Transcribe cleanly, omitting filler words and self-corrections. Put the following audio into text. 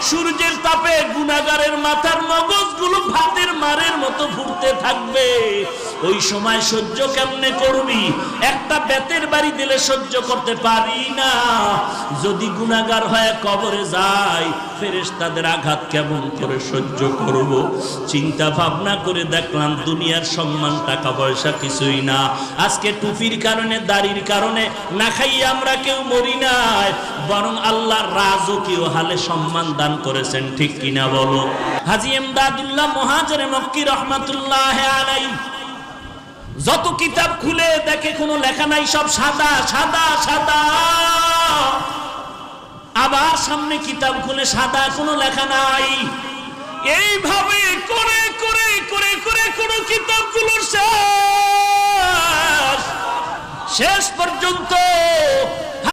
সূর্যের তাপে গুনাহগারের মাথার মগজগুলো ভাতের মারের মতো ফুটতে থাকবে। ওই সময় সহ্য কেমনে করবি? একটা বেতের বাড়ি দিলে সহ্য করতে পারি না। যদি গুনাহগার হয়ে কবরে যায়, ফেরেশতাদের আঘাত কেমন করে সহ্য করব? চিন্তা ভাবনা করে দেখলাম দুনিয়ার সম্মান টাকা পয়সা কিছুই না। আজকে টুপির কারণে, দাড়ির কারণে না খাইয়ে আমরা কেউ মরি নাই, বরং আল্লাহ রাজকীয় হালে সম্মান দান করেছেন। ঠিক কিনা বলো? হাজী ইমদাদুল্লাহ মুহাজিরে মক্কি রহমাতুল্লাহ আলাইহি যত কিতাব খুলে দেখে কোনো লেখা নাই, সব সাদা সাদা সাদা। আবার সামনে কিতাব খুলে সাদা, কোনো লেখা নাই। এইভাবে করে করে করে করে কোনো কিতাবগুলোর শেষ পর্যন্ত